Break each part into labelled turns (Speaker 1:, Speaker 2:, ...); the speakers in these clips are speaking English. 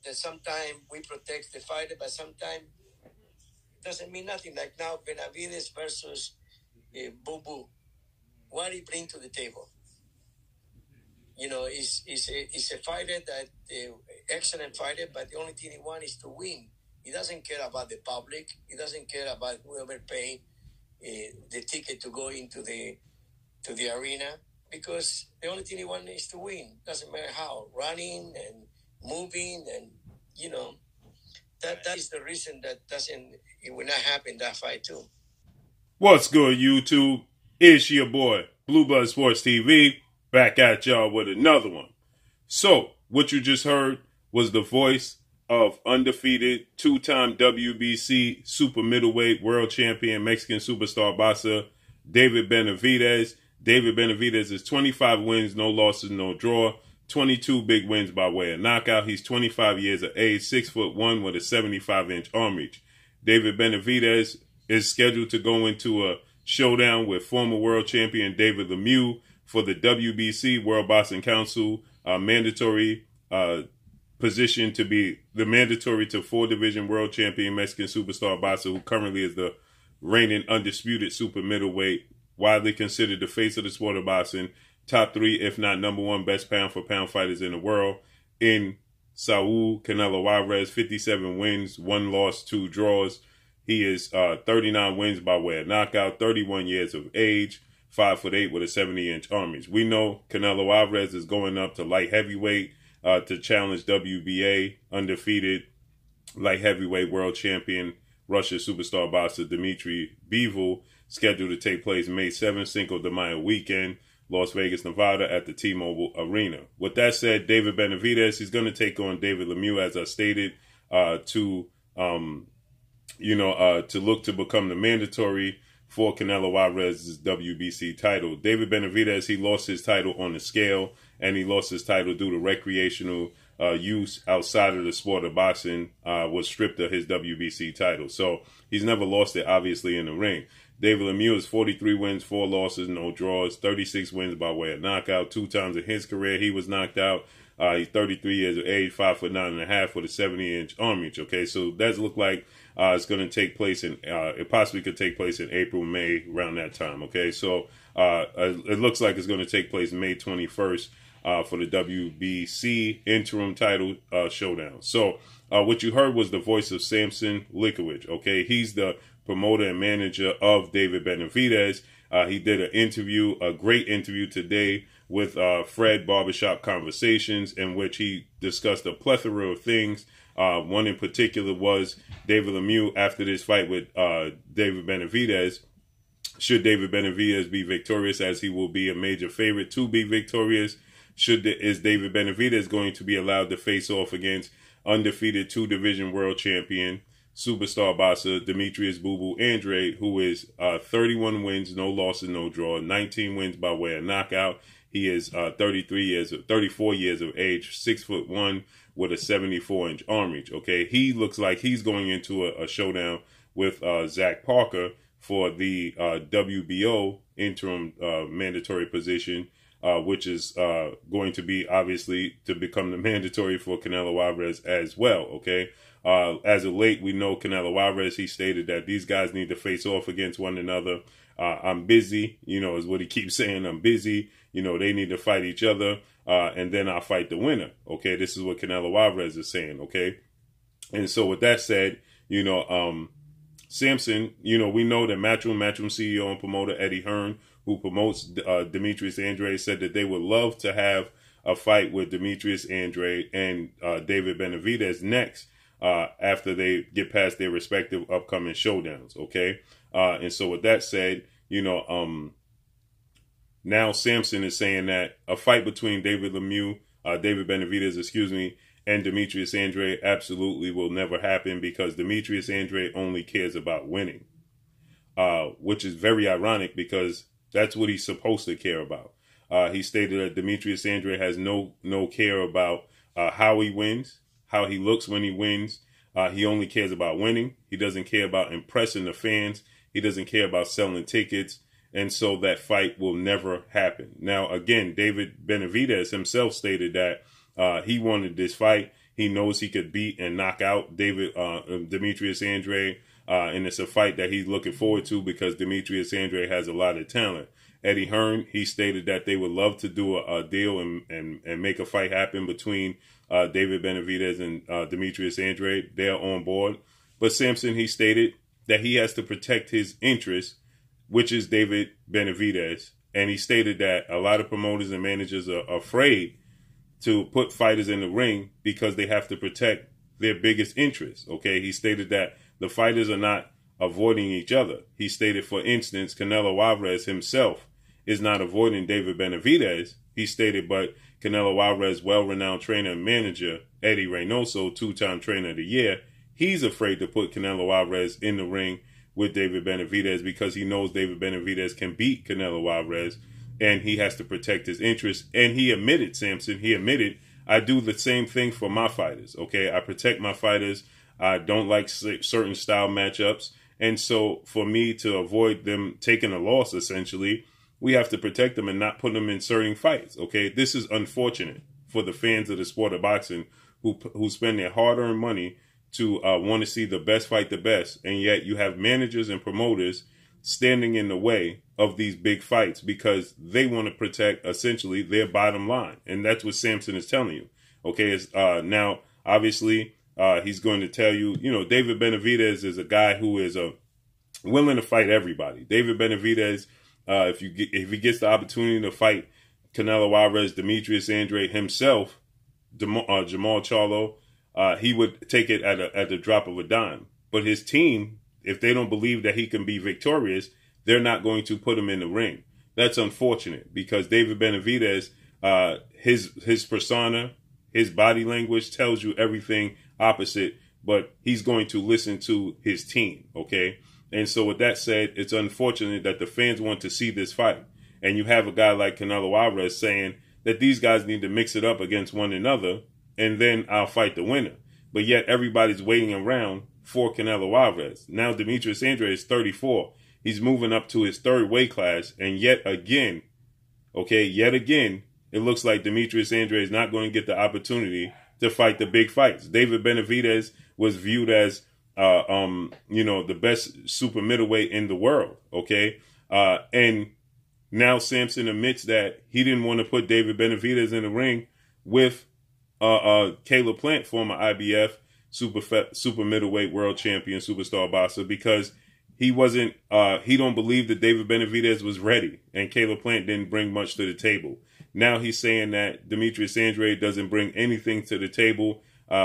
Speaker 1: that sometimes we protect the fighter, but sometimes it doesn't mean nothing. Like now, Benavidez versus Boo Boo. What he bring to the table? You know, he's a fighter that excellent fighter, but the only thing he wants is to win. He doesn't care about the public. He doesn't care about whoever paying the ticket to go into the arena, because the only thing he wants is to win. Doesn't matter how, running and moving, and you know that is the reason that it will not happen that fight too.
Speaker 2: What's good, YouTube? It's your boy Blue Blood Sports TV back at y'all with another one. So what you just heard was the voice of undefeated two-time WBC super middleweight world champion Mexican superstar boxer David Benavidez. David Benavidez is 25 wins, no losses, no draw, 22 big wins by way of knockout. He's 25 years of age, 6'1" with a 75-inch arm reach. David Benavidez is scheduled to go into a showdown with former world champion David Lemieux for the WBC World Boxing Council mandatory position to be the mandatory to 4-division world champion Mexican superstar boxer who currently is the reigning undisputed super middleweight, widely considered the face of the sport of boxing, top 3, if not number 1 best pound-for-pound fighters in the world, in Saul Canelo Alvarez, 57 wins, 1 loss, 2 draws. He is 39 wins by way of knockout, 31 years of age, 5'8" with a 70-inch arm reach. We know Canelo Alvarez is going up to light heavyweight to challenge WBA undefeated light heavyweight world champion Russia superstar boxer Dmitry Bivol, scheduled to take place May 7th, Cinco de Mayo weekend, Las Vegas, Nevada, at the T-Mobile Arena. With that said, David Benavidez, he's going to take on David Lemieux, as I stated, to look to become the mandatory for Canelo Alvarez's WBC title. David Benavidez, he lost his title on the scale, and he lost his title due to recreational use outside of the sport of boxing, was stripped of his WBC title. So he's never lost it, obviously, in the ring. David Lemieux is 43 wins, 4 losses, no draws, 36 wins by way of knockout. 2 times in his career he was knocked out. He's 33 years of age, 5'9.5" with a 70-inch arm reach. Okay, so that look like it's going to take place in, it possibly could take place in April, May, around that time. Okay, so it looks like it's going to take place May 21st for the WBC interim title showdown. So what you heard was the voice of SAMPSON LEWKOWICZ. Okay, he's the promoter and manager of David Benavidez. He did an interview, a great interview today with Fred Barbershop Conversations, in which he discussed a plethora of things. One in particular was David Lemieux after this fight with David Benavidez. Should David Benavidez be victorious, as he will be a major favorite to be victorious? Is David Benavidez going to be allowed to face off against undefeated 2-division world champion superstar boxer Demetrius Boo Boo Andrade, who is 31 wins, no losses, no draw, 19 wins by way of knockout. He is 34 years of age, 6'1" with a 74-inch arm reach. Okay, he looks like he's going into a showdown with Zach Parker for the WBO interim mandatory position, which is going to be obviously to become the mandatory for Canelo Alvarez as well. Okay. As of late, we know Canelo Alvarez, he stated that these guys need to face off against one another. I'm busy, is what he keeps saying. I'm busy. They need to fight each other, and then I'll fight the winner. Okay, this is what Canelo Alvarez is saying. Okay, and so with that said, SAMPSON, we know that Matchroom CEO and promoter Eddie Hearn, who promotes Demetrius Andrade, said that they would love to have a fight with Demetrius Andrade and David Benavidez next. After they get past their respective upcoming showdowns, okay? And so with that said, now SAMPSON is saying that a fight between David Benavidez, and Demetrius Andrade absolutely will never happen, because Demetrius Andrade only cares about winning, which is very ironic because that's what he's supposed to care about. He stated that Demetrius Andrade has no care about how he wins, how he looks when he wins. He only cares about winning. He doesn't care about impressing the fans. He doesn't care about selling tickets. And so that fight will never happen. Now, again, David Benavidez himself stated that he wanted this fight. He knows he could beat and knock out Demetrius Andrade. And it's a fight that he's looking forward to because Demetrius Andrade has a lot of talent. Eddie Hearn, he stated that they would love to do a deal and make a fight happen between David Benavidez and Demetrius Andrade. They're on board. But Sampson, he stated that he has to protect his interests, which is David Benavidez. And he stated that a lot of promoters and managers are afraid to put fighters in the ring because they have to protect their biggest interests. Okay, he stated that the fighters are not avoiding each other. He stated, for instance, Canelo Alvarez himself is not avoiding David Benavidez. He stated, but Canelo Alvarez, well-renowned trainer and manager, Eddie Reynoso, two-time trainer of the year, he's afraid to put Canelo Alvarez in the ring with David Benavidez because he knows David Benavidez can beat Canelo Alvarez, and he has to protect his interests. And he admitted, Sampson, he admitted, I do the same thing for my fighters, okay? I protect my fighters. I don't like certain style matchups. And so for me to avoid them taking a loss, essentially, we have to protect them and not put them in certain fights, okay? This is unfortunate for the fans of the sport of boxing who spend their hard-earned money to want to see the best fight the best, and yet you have managers and promoters standing in the way of these big fights because they want to protect, essentially, their bottom line. And that's what Sampson is telling you, okay? Now, obviously, he's going to tell you, David Benavidez is a guy who is willing to fight everybody. David Benavidez, if he gets the opportunity to fight Canelo Alvarez, Demetrius Andrade himself, Jamal Charlo, he would take it at the drop of a dime. But his team, if they don't believe that he can be victorious, they're not going to put him in the ring. That's unfortunate because David Benavidez, his persona, his body language tells you everything opposite, but he's going to listen to his team, okay? And so with that said, it's unfortunate that the fans want to see this fight. And you have a guy like Canelo Alvarez saying that these guys need to mix it up against one another, and then I'll fight the winner. But yet everybody's waiting around for Canelo Alvarez. Now Demetrius Andrade is 34. He's moving up to his third weight class, and yet again, it looks like Demetrius Andrade is not going to get the opportunity to fight the big fights. David Benavidez was viewed as, the best super middleweight in the world, okay? And now Sampson admits that he didn't want to put David Benavidez in the ring with Caleb Plant, former IBF super middleweight world champion, superstar boxer, because he don't believe that David Benavidez was ready, and Caleb Plant didn't bring much to the table. Now he's saying that Demetrius Andrade doesn't bring anything to the table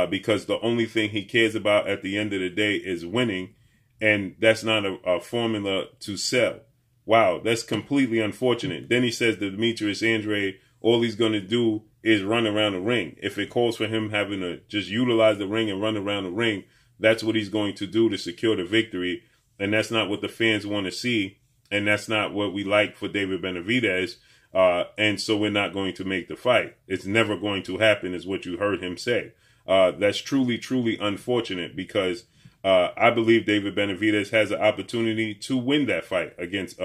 Speaker 2: because the only thing he cares about at the end of the day is winning, and that's not a formula to sell. Wow, that's completely unfortunate. Then he says that Demetrius Andrade, all he's going to do is run around the ring. If it calls for him having to just utilize the ring and run around the ring, that's what he's going to do to secure the victory. And that's not what the fans want to see. And that's not what we like for David Benavidez. And so we're not going to make the fight. It's never going to happen, is what you heard him say. That's truly, truly unfortunate because I believe David Benavidez has an opportunity to win that fight against,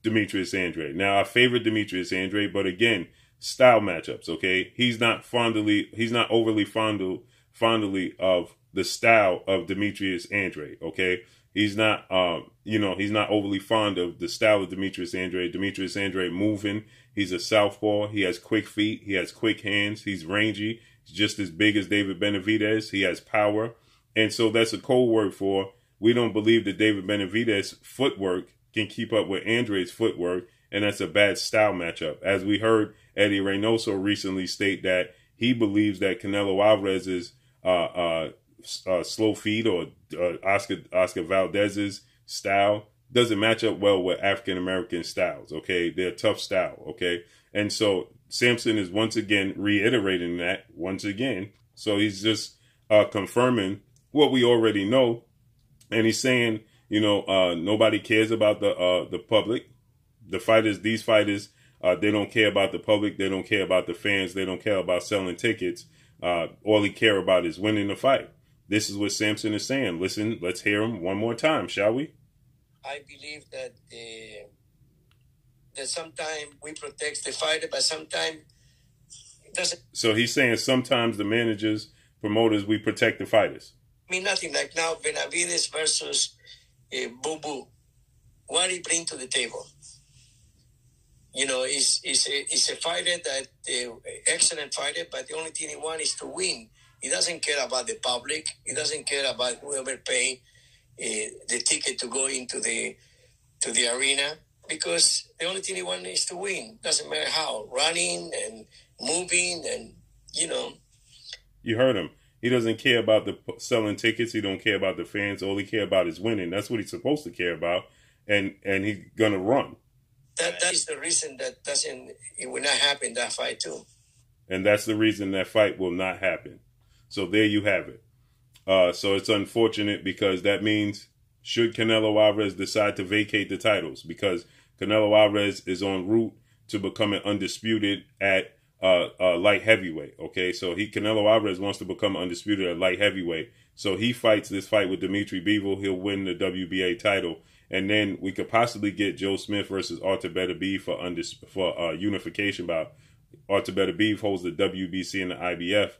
Speaker 2: Demetrius Andrade. Now, I favor Demetrius Andrade, but again, style matchups, okay? He's not overly fondly of the style of Demetrius Andrade, okay? He's not overly fond of the style of Demetrius Andrade. Demetrius Andrade moving. He's a southpaw. He has quick feet. He has quick hands. He's rangy. He's just as big as David Benavidez. He has power. And so that's a code word for we don't believe that David Benavidez's footwork can keep up with Andrade's footwork, and that's a bad style matchup. As we heard Eddie Reynoso recently state that he believes that Canelo Alvarez's slow feet or Oscar Valdez's style doesn't match up well with African-American styles, okay? They're tough style, okay? And so Sampson is once again reiterating that once again. So he's just confirming what we already know. And he's saying, nobody cares about the public. These fighters, they don't care about the public. They don't care about the fans. They don't care about selling tickets. All they care about is winning the fight. This is what Sampson is saying. Listen, let's hear him one more time, shall we?
Speaker 1: I believe that sometimes we protect the fighter, but sometimes it
Speaker 2: So he's saying sometimes the managers, promoters, we protect the fighters.
Speaker 1: Mean nothing. Like now, Benavidez versus Boo Boo. What he bring to the table? You know, he's a fighter that excellent fighter, but the only thing he wants is to win. He doesn't care about the public. He doesn't care about whoever pay the ticket to go into the arena, because the only thing he wants is to win. Doesn't matter how, running and moving, and you know.
Speaker 2: You heard him. He doesn't care about the selling tickets. He don't care about the fans. All he care about is winning. That's what he's supposed to care about, and he's gonna run.
Speaker 1: That is the reason it will not happen, that fight too.
Speaker 2: And that's the reason that fight will not happen. So there you have it. So it's unfortunate, because that means, should Canelo Alvarez decide to vacate the titles, because Canelo Alvarez is en route to becoming undisputed at light heavyweight. Okay, so Canelo Alvarez wants to become undisputed at light heavyweight. So he fights this fight with Demetrius Bivol. He'll win the WBA title. And then we could possibly get Joe Smith versus Artur Beterbiev for unification bout. Artur Beterbiev holds the WBC and the IBF.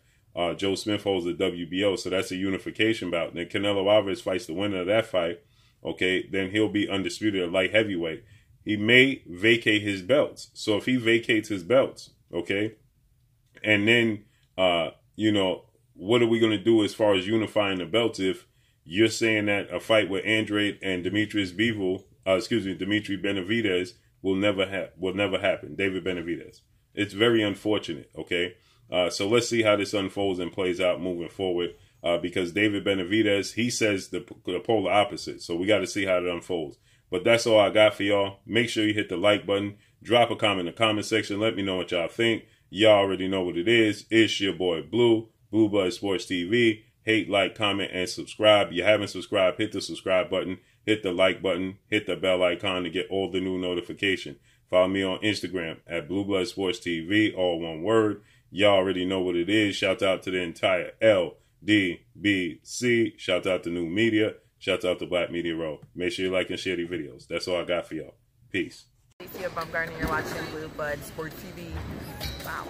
Speaker 2: Joe Smith holds the WBO, so that's a unification bout. Then Canelo Alvarez fights the winner of that fight. Okay, then he'll be undisputed at light heavyweight. He may vacate his belts. So if he vacates his belts, okay, and then you know, what are we going to do as far as unifying the belts if you're saying that a fight with Andrade and Demetrius Bivol, Demetri Benavidez will never happen. David Benavidez. It's very unfortunate. Okay, so let's see how this unfolds and plays out moving forward. Because David Benavidez, he says the polar opposite. So we got to see how it unfolds. But that's all I got for y'all. Make sure you hit the like button. Drop a comment in the comment section. Let me know what y'all think. Y'all already know what it is. It's your boy Blue Blood Sports TV. Hate, like, comment, and subscribe. If you haven't subscribed, hit the subscribe button, hit the like button, hit the bell icon to get all the new notification. Follow me on Instagram at Blue Blood Sports TV, all one word. Y'all already know what it is. Shout out to the entire LDBC. Shout out to New Media. Shout out to Black Media Row. Make sure you like and share these videos. That's all I got for y'all. Peace.
Speaker 3: You're watching Blue Blood Sports TV. Wow.